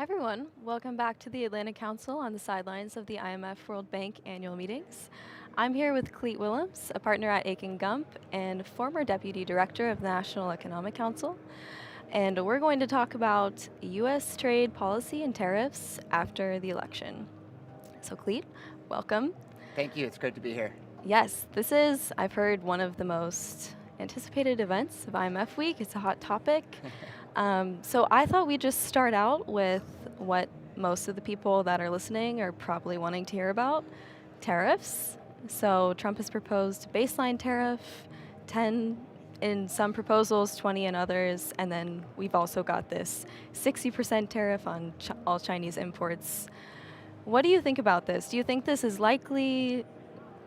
Hi everyone, welcome back to the Atlantic Council on the sidelines of the IMF World Bank annual meetings. I'm here with Clete Willems, a partner at Akin Gump and former Deputy Director of the National Economic Council. And we're going to talk about U.S. trade policy and tariffs after the election. So Clete, welcome. Thank you. It's great to be here. Yes, this is, I've heard, one of the most anticipated events of IMF Week. It's a hot topic. So I thought we'd just start out with what most of the people that are listening are probably wanting to hear about, tariffs. So Trump has proposed a baseline tariff, 10 in some proposals, 20 in others, and then we've also got this 60% tariff on all Chinese imports. What do you think about this? Do you think this is likely?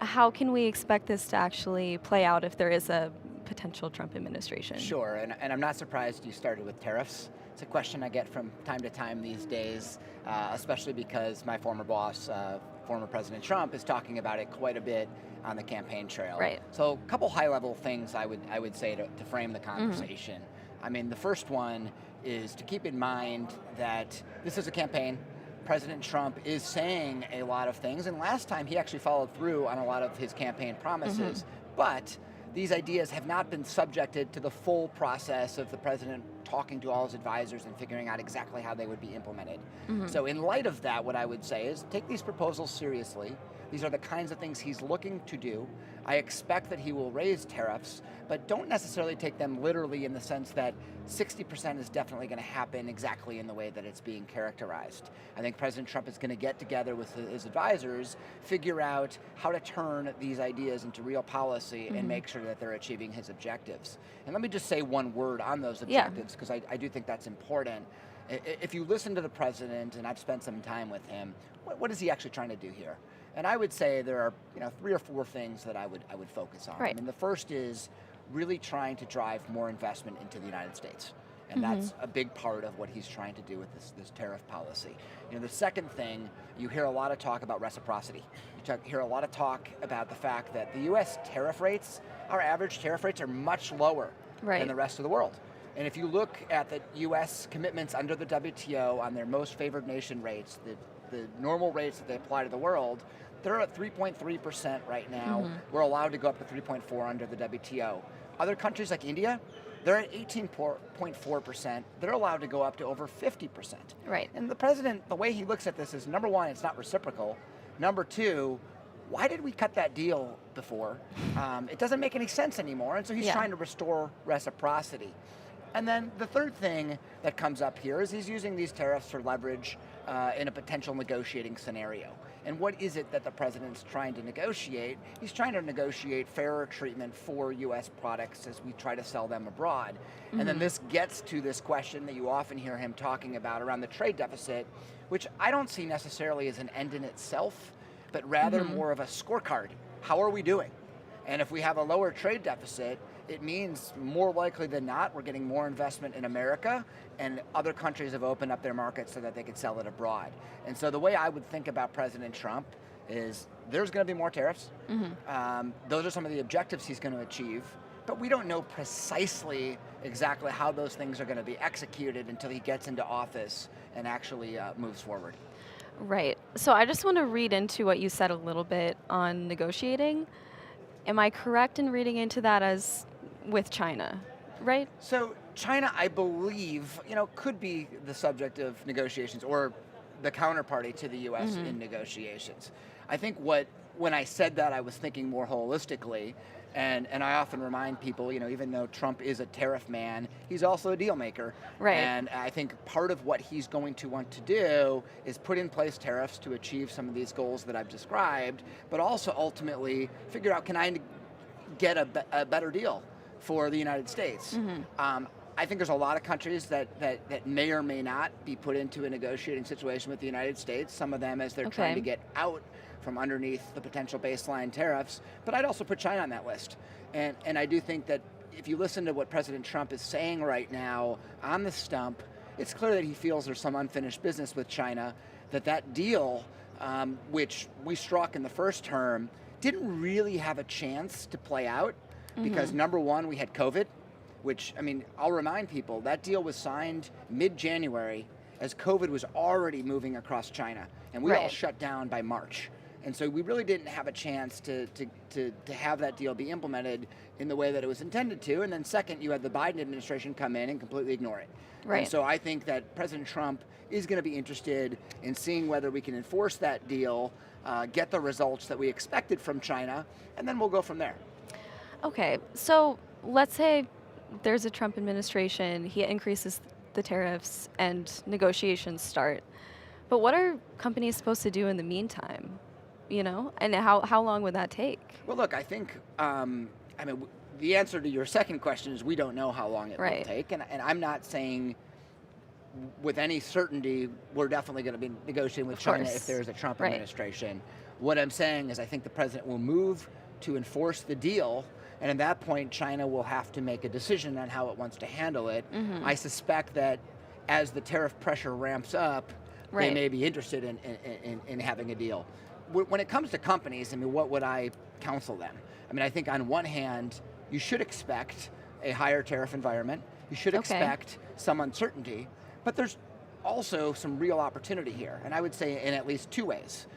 How can we expect this to actually play out if there is a potential Trump administration? Sure, and I'm not surprised you started with tariffs. It's a question I get from time to time these days, especially because my former boss, former President Trump, is talking about it quite a bit on the campaign trail. Right. So a couple high-level things I would say to frame the conversation. I mean, the first one is to keep in mind that this is a campaign. President Trump is saying a lot of things, and last time he actually followed through on a lot of his campaign promises, but these ideas have not been subjected to the full process of the president talking to all his advisors and figuring out exactly how they would be implemented. So in light of that, what I would say is take these proposals seriously. These are the kinds of things he's looking to do. I expect that he will raise tariffs, but don't necessarily take them literally in the sense that 60% is definitely going to happen exactly in the way that it's being characterized. I think President Trump is going to get together with his advisors, figure out how to turn these ideas into real policy and make sure that they're achieving his objectives. And let me just say one word on those objectives, because I do think that's important. If you listen to the president, and I've spent some time with him, what is he actually trying to do here? And I would say there are 3 or 4 things that I would focus on. Right. I mean, the first is really trying to drive more investment into the United States. And that's a big part of what he's trying to do with this tariff policy. The second thing, you hear a lot of talk about reciprocity. You hear a lot of talk about the fact that the U.S. tariff rates, our average tariff rates are much lower than the rest of the world. And if you look at the U.S. commitments under the WTO on their most favored nation rates, the normal rates that they apply to the world, they're at 3.3% right now. We're allowed to go up to 3.4 under the WTO. Other countries like India, they're at 18.4%. They're allowed to go up to over 50%. Right. And the president, the way he looks at this is, number one, it's not reciprocal. Number two, why did we cut that deal before? It doesn't make any sense anymore, and so he's trying to restore reciprocity. And then the third thing that comes up here is he's using these tariffs for leverage in a potential negotiating scenario. And what is it that the president's trying to negotiate? He's trying to negotiate fairer treatment for U.S. products as we try to sell them abroad. And then this gets to this question that you often hear him talking about around the trade deficit, which I don't see necessarily as an end in itself, but rather more of a scorecard. How are we doing? And if we have a lower trade deficit, it means more likely than not we're getting more investment in America, and other countries have opened up their markets so that they could sell it abroad. And so the way I would think about President Trump is there's going to be more tariffs. Those are some of the objectives he's going to achieve, but we don't know precisely exactly how those things are going to be executed until he gets into office and actually moves forward. Right. So I just want to read into what you said a little bit on negotiating. Am I correct in reading into that as with China, right? So China, I believe, could be the subject of negotiations or the counterparty to the U.S. in negotiations. I think when I said that, I was thinking more holistically, and I often remind people, even though Trump is a tariff man, he's also a deal maker. Right. And I think part of what he's going to want to do is put in place tariffs to achieve some of these goals that I've described, but also ultimately figure out, can I get a better deal for the United States? I think there's a lot of countries that may or may not be put into a negotiating situation with the United States, some of them as they're trying to get out from underneath the potential baseline tariffs, but I'd also put China on that list. And I do think that if you listen to what President Trump is saying right now on the stump, it's clear that he feels there's some unfinished business with China, that deal, which we struck in the first term, didn't really have a chance to play out because number one, we had COVID, which, I'll remind people, that deal was signed mid-January, as COVID was already moving across China, and we all shut down by March. And so we really didn't have a chance to have that deal be implemented in the way that it was intended to. And then second, you had the Biden administration come in and completely ignore it. Right. And so I think that President Trump is going to be interested in seeing whether we can enforce that deal, get the results that we expected from China, and then we'll go from there. Okay, so let's say there's a Trump administration, he increases the tariffs and negotiations start. But what are companies supposed to do in the meantime? And how long would that take? Well, look, I think, the answer to your second question is we don't know how long it will take. And I'm not saying with any certainty we're definitely going to be negotiating with China if there's a Trump administration. What I'm saying is I think the president will move to enforce the deal, and at that point China will have to make a decision on how it wants to handle it. I suspect that as the tariff pressure ramps up, they may be interested in having a deal. When it comes to companies, what would I counsel them? I think on one hand, you should expect a higher tariff environment. You should expect some uncertainty, but there's also some real opportunity here. And I would say in at least two ways.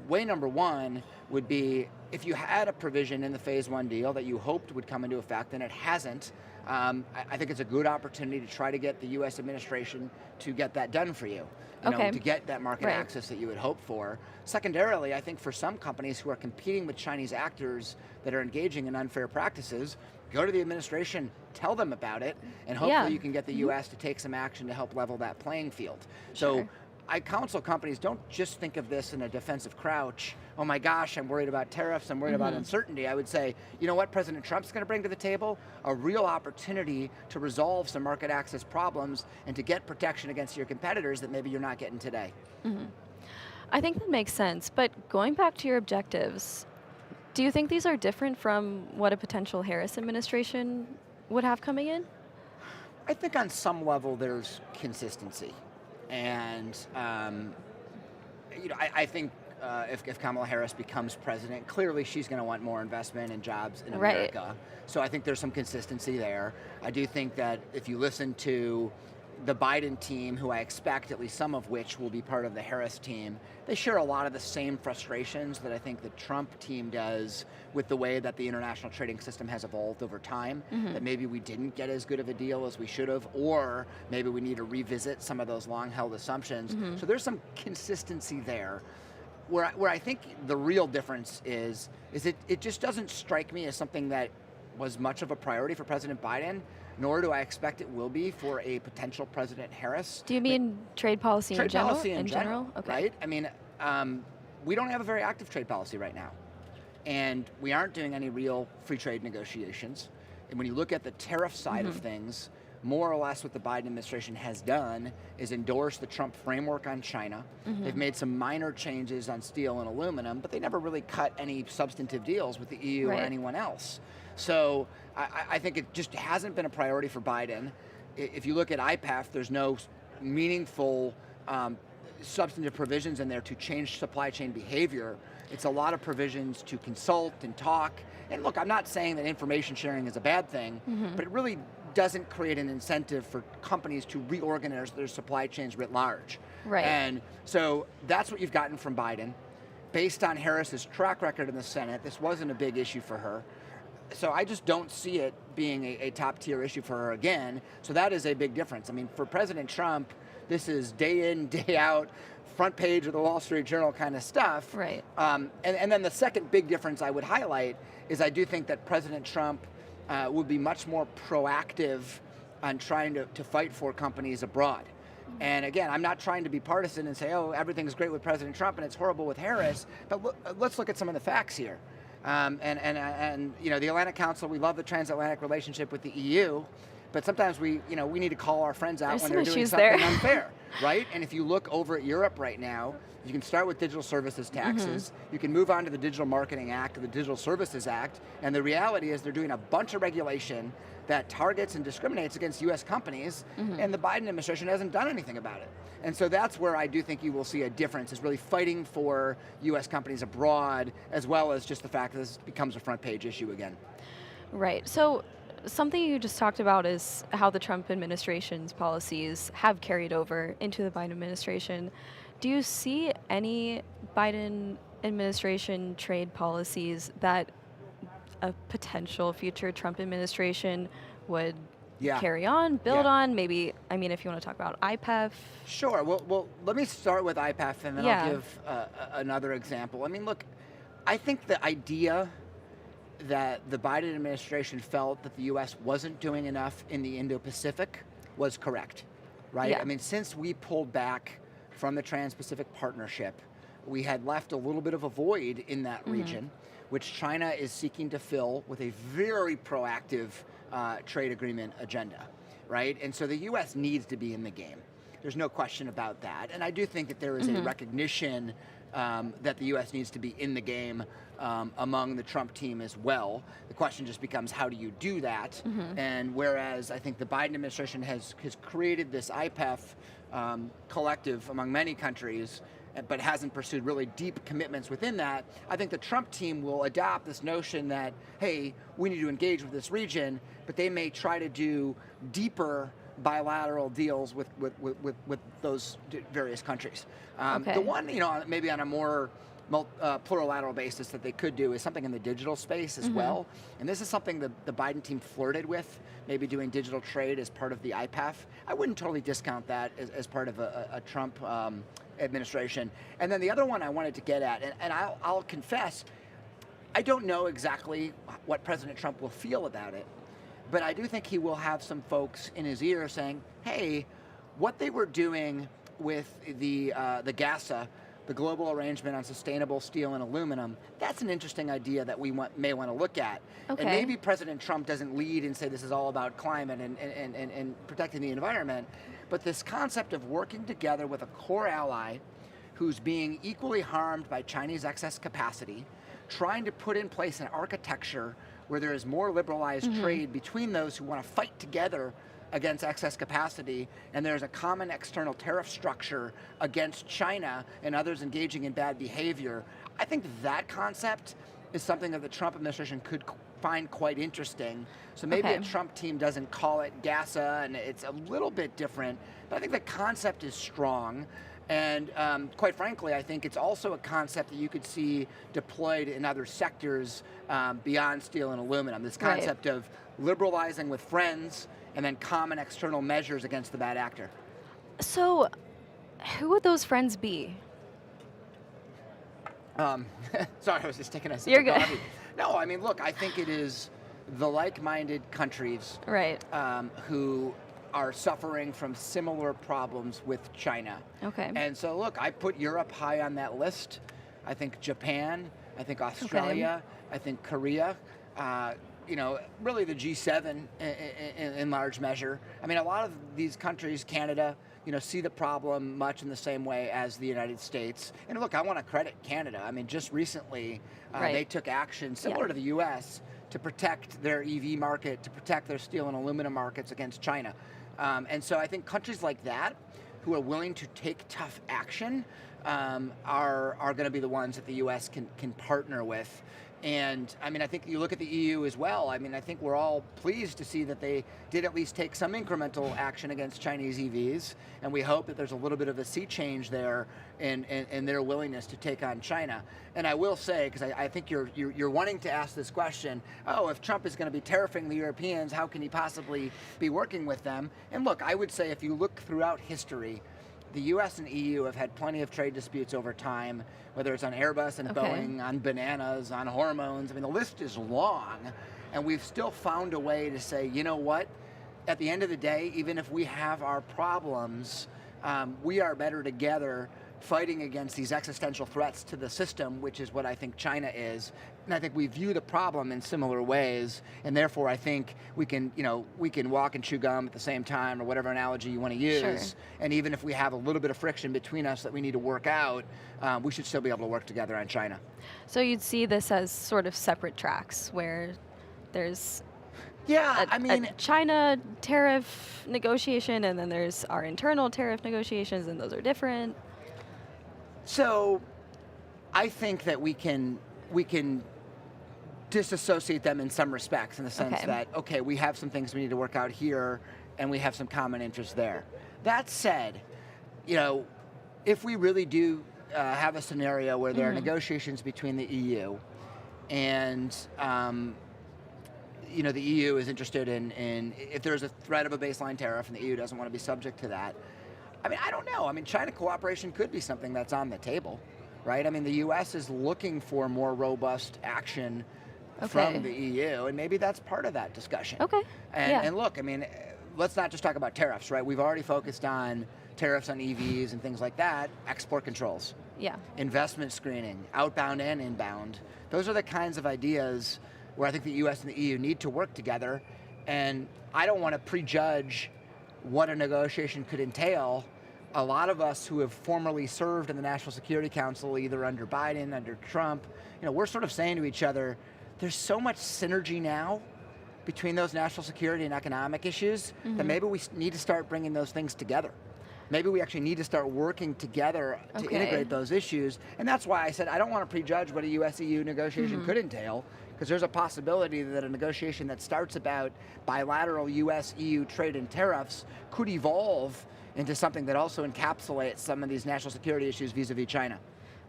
Way number one would be if you had a provision in the phase one deal that you hoped would come into effect and it hasn't, I think it's a good opportunity to try to get the U.S. administration to get that done for you, to get that market access that you would hope for. Secondarily, I think for some companies who are competing with Chinese actors that are engaging in unfair practices, go to the administration, tell them about it, and hopefully you can get the U.S. to take some action to help level that playing field. So I counsel companies, don't just think of this in a defensive crouch. Oh my gosh, I'm worried about tariffs, I'm worried about uncertainty. I would say, you know what President Trump's going to bring to the table? A real opportunity to resolve some market access problems and to get protection against your competitors that maybe you're not getting today. I think that makes sense, but going back to your objectives, do you think these are different from what a potential Harris administration would have coming in? I think on some level there's consistency. And, I think if Kamala Harris becomes president, clearly she's going to want more investment and jobs in America. So I think there's some consistency there. I do think that if you listen to the Biden team, who I expect at least some of which will be part of the Harris team, they share a lot of the same frustrations that I think the Trump team does with the way that the international trading system has evolved over time, that maybe we didn't get as good of a deal as we should have, or maybe we need to revisit some of those long-held assumptions. So there's some consistency there. Where I think the real difference is it just doesn't strike me as something that was much of a priority for President Biden, nor do I expect it will be for a potential President Harris. Do you mean trade policy in general? Trade policy in general, okay. Right? We don't have a very active trade policy right now. And we aren't doing any real free trade negotiations. And when you look at the tariff side of things, more or less what the Biden administration has done is endorse the Trump framework on China. They've made some minor changes on steel and aluminum, but they never really cut any substantive deals with the EU or anyone else. So I think it just hasn't been a priority for Biden. If you look at IPEF, there's no meaningful substantive provisions in there to change supply chain behavior. It's a lot of provisions to consult and talk. And look, I'm not saying that information sharing is a bad thing, but it really doesn't create an incentive for companies to reorganize their supply chains writ large. And so that's what you've gotten from Biden. Based on Harris's track record in the Senate, this wasn't a big issue for her. So I just don't see it being a top-tier issue for her again. So that is a big difference. For President Trump, this is day in, day out, front page of the Wall Street Journal kind of stuff. And then the second big difference I would highlight is I do think that President Trump would be much more proactive on trying to fight for companies abroad. And again, I'm not trying to be partisan and say, oh, everything's great with President Trump and it's horrible with Harris, but let's look at some of the facts here. And the Atlantic Council, we love the transatlantic relationship with the EU, but sometimes we need to call our friends out when they're doing something unfair, right? And if you look over at Europe right now, you can start with digital services taxes, you can move on to the Digital Marketing Act or the Digital Services Act, and the reality is they're doing a bunch of regulation that targets and discriminates against U.S. companies, and the Biden administration hasn't done anything about it. And so that's where I do think you will see a difference, is really fighting for U.S. companies abroad, as well as just the fact that this becomes a front page issue again. Right. So something you just talked about is how the Trump administration's policies have carried over into the Biden administration. Do you see any Biden administration trade policies that a potential future Trump administration would carry on, build on? Maybe, I mean, if you want to talk about IPEF. Sure. Well, let me start with IPEF, and then I'll give another example. I mean, look, I think the idea that the Biden administration felt that the U.S. wasn't doing enough in the Indo-Pacific was correct, right? Yeah. I mean, since we pulled back from the Trans-Pacific Partnership, we had left a little bit of a void in that region, which China is seeking to fill with a very proactive trade agreement agenda, right? And so the U.S. needs to be in the game. There's no question about that. And I do think that there is a recognition that the U.S. needs to be in the game among the Trump team as well. The question just becomes, how do you do that? And whereas I think the Biden administration has created this IPEF collective among many countries, but hasn't pursued really deep commitments within that, I think the Trump team will adopt this notion that, hey, we need to engage with this region, but they may try to do deeper bilateral deals with those various countries. The one, maybe on a more plurilateral basis that they could do is something in the digital space as well. And this is something the Biden team flirted with, maybe doing digital trade as part of the IPEF. I wouldn't totally discount that as part of a Trump administration. And then the other one I wanted to get at, and I'll confess, I don't know exactly what President Trump will feel about it, but I do think he will have some folks in his ear saying, hey, what they were doing with the GASA, the Global Arrangement on Sustainable Steel and Aluminum, that's an interesting idea that we may want to look at. Okay. And maybe President Trump doesn't lead and say this is all about climate and protecting the environment, but this concept of working together with a core ally who's being equally harmed by Chinese excess capacity, trying to put in place an architecture where there is more liberalized trade between those who want to fight together against excess capacity, and there's a common external tariff structure against China and others engaging in bad behavior. I think that concept is something that the Trump administration could find quite interesting. So maybe a Trump team doesn't call it GASA, and it's a little bit different, but I think the concept is strong. And quite frankly, I think it's also a concept that you could see deployed in other sectors beyond steel and aluminum. This concept of liberalizing with friends and then common external measures against the bad actor. So, who would those friends be? Sorry, I was just taking a sip You're of good. coffee. No, I mean, look, I think it is the like-minded countries who are suffering from similar problems with China. Okay. And so, look, I put Europe high on that list. I think Japan, I think Australia, I think Korea, really the G7 in large measure. I mean, a lot of these countries, Canada, see the problem much in the same way as the United States. And look, I want to credit Canada. I mean, just recently, they took action similar to the U.S. to protect their EV market, to protect their steel and aluminum markets against China. And so I think countries like that who are willing to take tough action are going to be the ones that the U.S. can partner with. And I mean, I think you look at the EU as well. I mean, I think we're all pleased to see that they did at least take some incremental action against Chinese EVs. And we hope that there's a little bit of a sea change there in their willingness to take on China. And I will say, because I think you're wanting to ask this question, if Trump is going to be tariffing the Europeans, how can he possibly be working with them? And look, I would say if you look throughout history, the U.S. and EU have had plenty of trade disputes over time, whether it's on Airbus and Boeing, on bananas, on hormones. I mean, the list is long, and we've still found a way to say, you know what? At the end of the day, even if we have our problems, we are better together fighting against these existential threats to the system, which is what I think China is. And I think we view the problem in similar ways, and therefore I think we can walk and chew gum at the same time, or whatever analogy you want to use. Sure. And even if we have a little bit of friction between us that we need to work out, we should still be able to work together on China. So you'd see this as sort of separate tracks where there's a China tariff negotiation, and then there's our internal tariff negotiations, and those are different. So I think that we can disassociate them in some respects, in the sense that, okay, we have some things we need to work out here, and we have some common interests there. That said, if we really do have a scenario where there are negotiations between the EU and the EU is interested in if there's a threat of a baseline tariff and the EU doesn't want to be subject to that, I don't know. China cooperation could be something that's on the table, right? The U.S. is looking for more robust action from the EU, and maybe that's part of that discussion. And look, let's not just talk about tariffs, right? We've already focused on tariffs on EVs and things like that, export controls, investment screening, outbound and inbound. Those are the kinds of ideas where I think the U.S. and the EU need to work together, and I don't want to prejudge what a negotiation could entail. A lot of us who have formerly served in the National Security Council, either under Biden, under Trump, we're sort of saying to each other, there's so much synergy now between those national security and economic issues that maybe we need to start bringing those things together. Maybe we actually need to start working together to integrate those issues. And that's why I said I don't want to prejudge what a US-EU negotiation could entail, because there's a possibility that a negotiation that starts about bilateral US-EU trade and tariffs could evolve into something that also encapsulates some of these national security issues vis-a-vis China.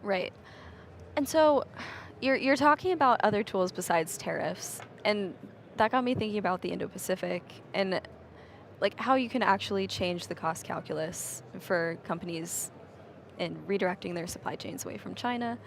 Right. And so you're talking about other tools besides tariffs, and that got me thinking about the Indo-Pacific and how you can actually change the cost calculus for companies in redirecting their supply chains away from China.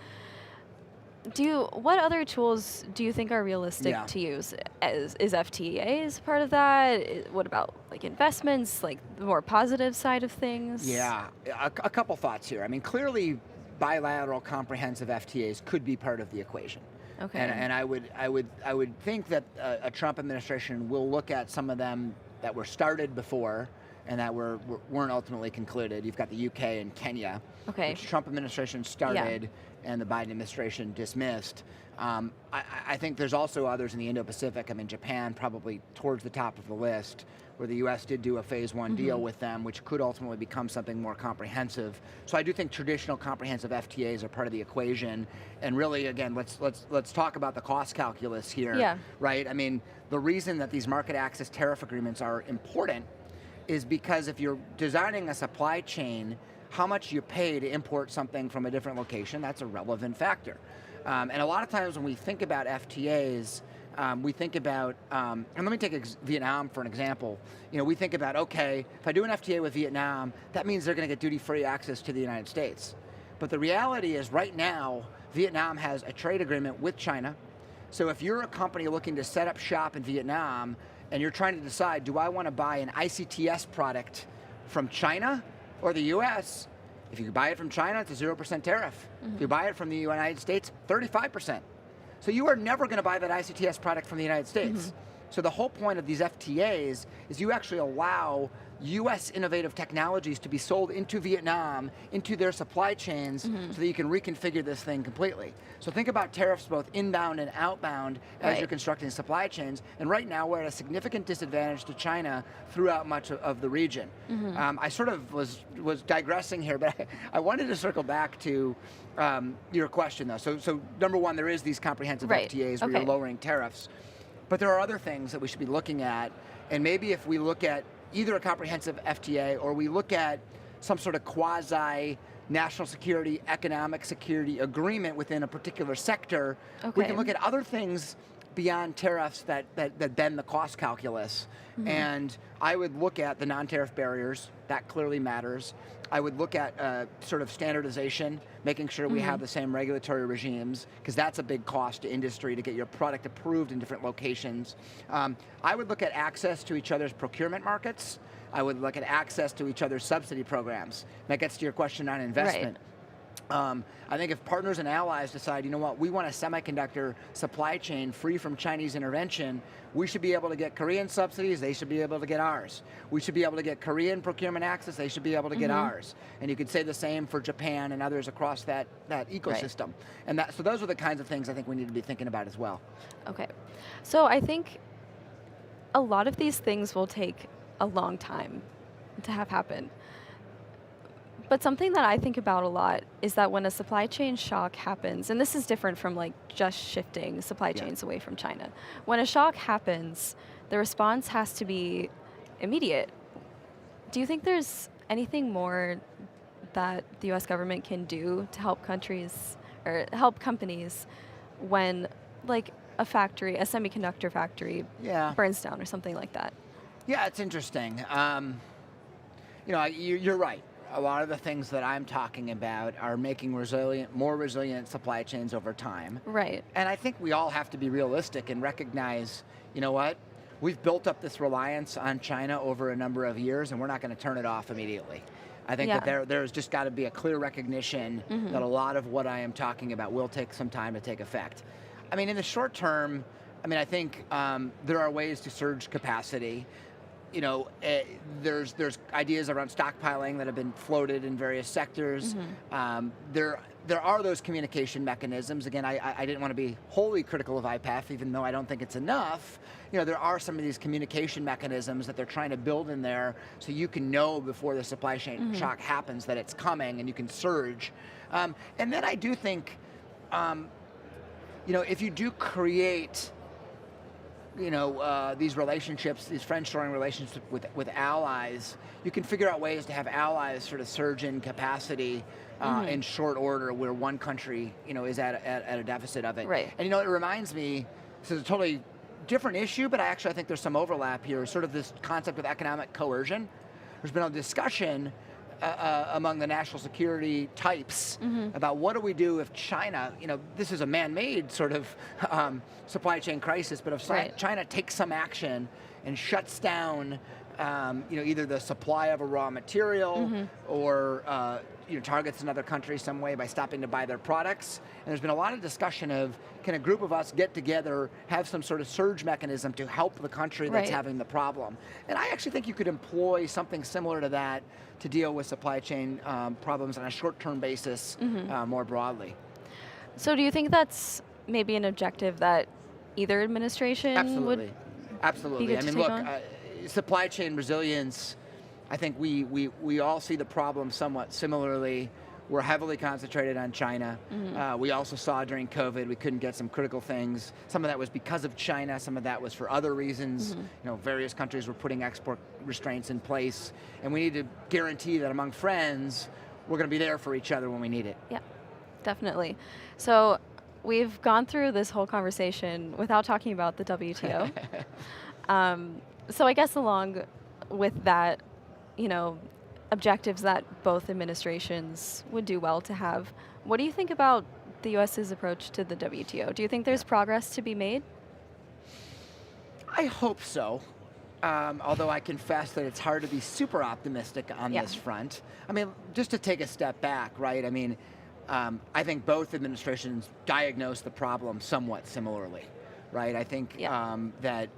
What other tools do you think are realistic to use? Is FTAs part of that? What about investments, the more positive side of things? Yeah, a couple thoughts here. Clearly bilateral comprehensive FTAs could be part of the equation. And I would think that a Trump administration will look at some of them that were started before and that weren't ultimately concluded. You've got the UK and Kenya, which Trump administration started and the Biden administration dismissed. I think there's also others in the Indo-Pacific. Japan probably towards the top of the list, where the U.S. did do a phase one deal with them, which could ultimately become something more comprehensive. So I do think traditional comprehensive FTAs are part of the equation. And really, again, let's talk about the cost calculus here, right? The reason that these market access tariff agreements are important is because if you're designing a supply chain, how much you pay to import something from a different location, that's a relevant factor. And a lot of times when we think about FTAs, we think about, and let me take Vietnam for an example. We think about, okay, if I do an FTA with Vietnam, that means they're going to get duty-free access to the United States. But the reality is right now, Vietnam has a trade agreement with China. So if you're a company looking to set up shop in Vietnam and you're trying to decide, do I want to buy an ICTS product from China or the US? If you buy it from China, it's a 0% tariff. If you buy it from the United States, 35%. So you are never going to buy that ICTS product from the United States. So the whole point of these FTAs is you actually allow U.S. innovative technologies to be sold into Vietnam, into their supply chains, so that you can reconfigure this thing completely. So think about tariffs both inbound and outbound as you're constructing supply chains. And right now we're at a significant disadvantage to China throughout much of the region. I sort of was digressing here, but I wanted to circle back to your question though. So number one, there is these comprehensive FTAs where you're lowering tariffs. But there are other things that we should be looking at, and maybe if we look at either a comprehensive FTA or we look at some sort of quasi-national security, economic security agreement within a particular sector, we can look at other things beyond tariffs that bend the cost calculus. And I would look at the non-tariff barriers. That clearly matters. I would look at sort of standardization, making sure we have the same regulatory regimes, because that's a big cost to industry to get your product approved in different locations. I would look at access to each other's procurement markets. I would look at access to each other's subsidy programs. That gets to your question on investment. I think if partners and allies decide, you know what, we want a semiconductor supply chain free from Chinese intervention, we should be able to get Korean subsidies, they should be able to get ours. We should be able to get Korean procurement access, they should be able to get ours. And you could say the same for Japan and others across that ecosystem. And so those are the kinds of things I think we need to be thinking about as well. Okay. So I think a lot of these things will take a long time to have happen. But something that I think about a lot is that when a supply chain shock happens, and this is different from like just shifting supply chains away from China. When a shock happens, the response has to be immediate. Do you think there's anything more that the US government can do to help countries or help companies when like a factory, a semiconductor factory burns down or something like that? Yeah, it's interesting. You're right. A lot of the things that I'm talking about are making more resilient supply chains over time. Right. And I think we all have to be realistic and recognize, you know what? We've built up this reliance on China over a number of years, and we're not going to turn it off immediately. I think that there's just got to be a clear recognition that a lot of what I am talking about will take some time to take effect. I mean, in the short term, I think there are ways to surge capacity. There's ideas around stockpiling that have been floated in various sectors. There are those communication mechanisms. Again, I didn't want to be wholly critical of IPEF, even though I don't think it's enough. There are some of these communication mechanisms that they're trying to build in there so you can know before the supply chain shock happens that it's coming and you can surge. And then I do think, if you do create these relationships, these friend-shoring relationships with allies, you can figure out ways to have allies sort of surge in capacity in short order where one country, is at a deficit of it. Right. And it reminds me, this is a totally different issue, but I think there's some overlap here, sort of this concept of economic coercion. There's been a discussion among the national security types about what do we do if China, this is a man-made sort of supply chain crisis, but if China takes some action and shuts down, either the supply of a raw material or targets another country some way by stopping to buy their products. And there's been a lot of discussion of, can a group of us get together, have some sort of surge mechanism to help the country that's having the problem? And I actually think you could employ something similar to that to deal with supply chain problems on a short-term basis more broadly. So do you think that's maybe an objective that either administration would Absolutely. be good to take on? Supply chain resilience, I think we all see the problem somewhat similarly. We're heavily concentrated on China. We also saw during COVID we couldn't get some critical things. Some of that was because of China. Some of that was for other reasons. Various countries were putting export restraints in place. And we need to guarantee that among friends, we're going to be there for each other when we need it. Yeah, definitely. So we've gone through this whole conversation without talking about the WTO. So I guess along with that, objectives that both administrations would do well to have, what do you think about the U.S.'s approach to the WTO? Do you think there's progress to be made? I hope so. Although I confess that it's hard to be super optimistic on this front. I mean, just to take a step back, right? I mean, I think both administrations diagnosed the problem somewhat similarly, right? I think that,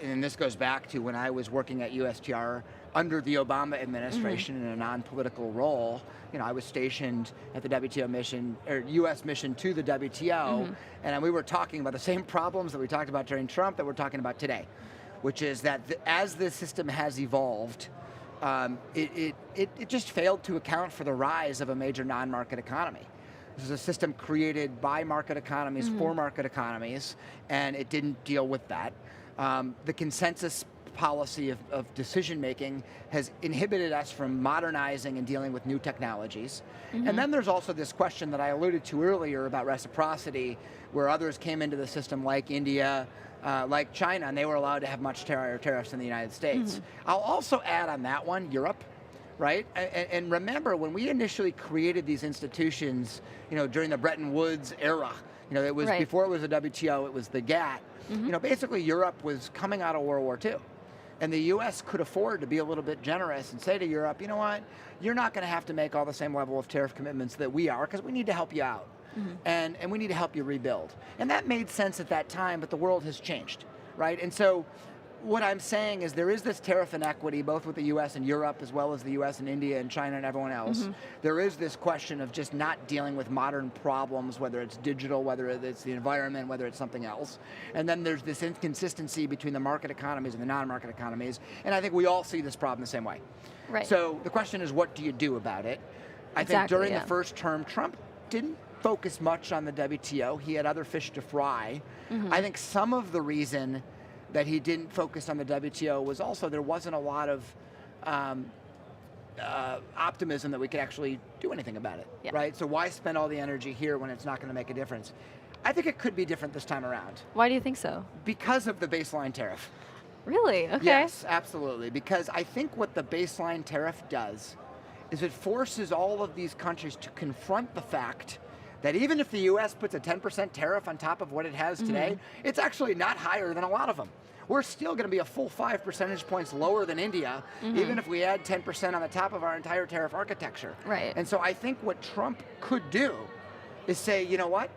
and this goes back to when I was working at USTR under the Obama administration in a non-political role. I was stationed at the WTO mission, or U.S. mission to the WTO, and we were talking about the same problems that we talked about during Trump that we're talking about today, which is that as the system has evolved, it just failed to account for the rise of a major non-market economy. This is a system created by market economies for market economies, and it didn't deal with that. The consensus policy of decision-making has inhibited us from modernizing and dealing with new technologies. And then there's also this question that I alluded to earlier about reciprocity, where others came into the system like India, like China, and they were allowed to have much higher tariffs than the United States. I'll also add on that one, Europe. Right? And remember, when we initially created these institutions, during the Bretton Woods era, it was before it was the WTO, it was the GATT. Basically Europe was coming out of World War II. And the U.S. could afford to be a little bit generous and say to Europe, you know what, you're not going to have to make all the same level of tariff commitments that we are, because we need to help you out. And we need to help you rebuild. And that made sense at that time, but the world has changed, right? And so what I'm saying is there is this tariff inequity, both with the U.S. and Europe, as well as the U.S. and India and China and everyone else. There is this question of just not dealing with modern problems, whether it's digital, whether it's the environment, whether it's something else. And then there's this inconsistency between the market economies and the non-market economies. And I think we all see this problem the same way. Right. So the question is, what do you do about it? I think during the first term, Trump didn't focus much on the WTO. He had other fish to fry. I think some of the reason that he didn't focus on the WTO was also there wasn't a lot of optimism that we could actually do anything about it, right? So why spend all the energy here when it's not going to make a difference? I think it could be different this time around. Why do you think so? Because of the baseline tariff. Really? Okay. Yes, absolutely. Because I think what the baseline tariff does is it forces all of these countries to confront the fact that even if the U.S. puts a 10% tariff on top of what it has today, it's actually not higher than a lot of them. We're still going to be a full 5 percentage points lower than India, even if we add 10% on the top of our entire tariff architecture. Right. And so I think what Trump could do is say, you know what?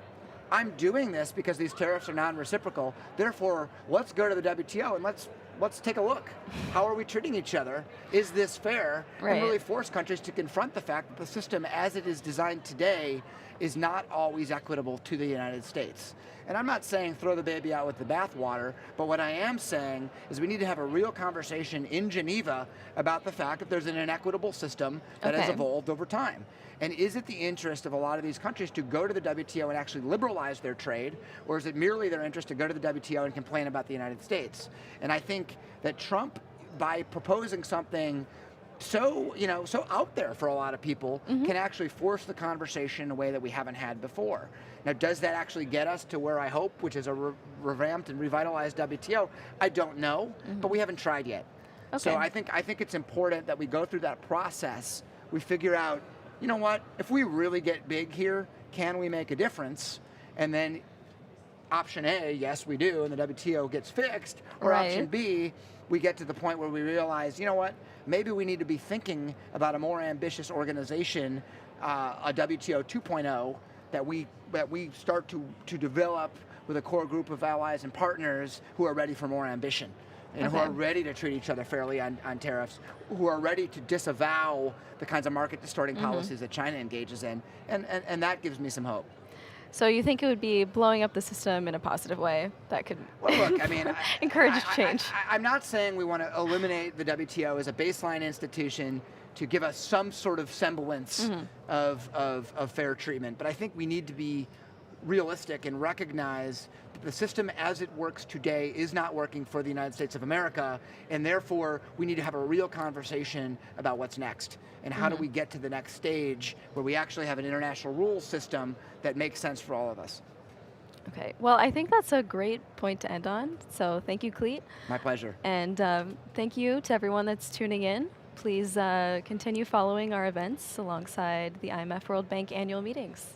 I'm doing this because these tariffs are non-reciprocal. Therefore, let's go to the WTO and let's take a look. How are we treating each other? Is this fair? And really force countries to confront the fact that the system as it is designed today is not always equitable to the United States. And I'm not saying throw the baby out with the bathwater, but what I am saying is we need to have a real conversation in Geneva about the fact that there's an inequitable system that has evolved over time. And is it the interest of a lot of these countries to go to the WTO and actually liberalize their trade, or is it merely their interest to go to the WTO and complain about the United States? And I think that Trump, by proposing something so out there for a lot of people, can actually force the conversation in a way that we haven't had before. Now, does that actually get us to where I hope, which is a revamped and revitalized WTO? I don't know, but we haven't tried yet. Okay. So I think it's important that we go through that process. We figure out, you know what, if we really get big here, can we make a difference? And then option A, yes, we do, and the WTO gets fixed. Or option B, we get to the point where we realize, you know what, maybe we need to be thinking about a more ambitious organization, a WTO 2.0, that we start to develop with a core group of allies and partners who are ready for more ambition. And who are ready to treat each other fairly on tariffs, who are ready to disavow the kinds of market distorting policies that China engages in, and that gives me some hope. So you think it would be blowing up the system in a positive way that could look, I mean, encourage change? I'm not saying we want to eliminate the WTO as a baseline institution to give us some sort of semblance of fair treatment, but I think we need to be realistic and recognize that the system as it works today is not working for the United States of America, and therefore we need to have a real conversation about what's next and how do we get to the next stage where we actually have an international rules system that makes sense for all of us. Okay, well, I think that's a great point to end on. So thank you, Clete. My pleasure. And thank you to everyone that's tuning in. Please continue following our events alongside the IMF World Bank annual meetings.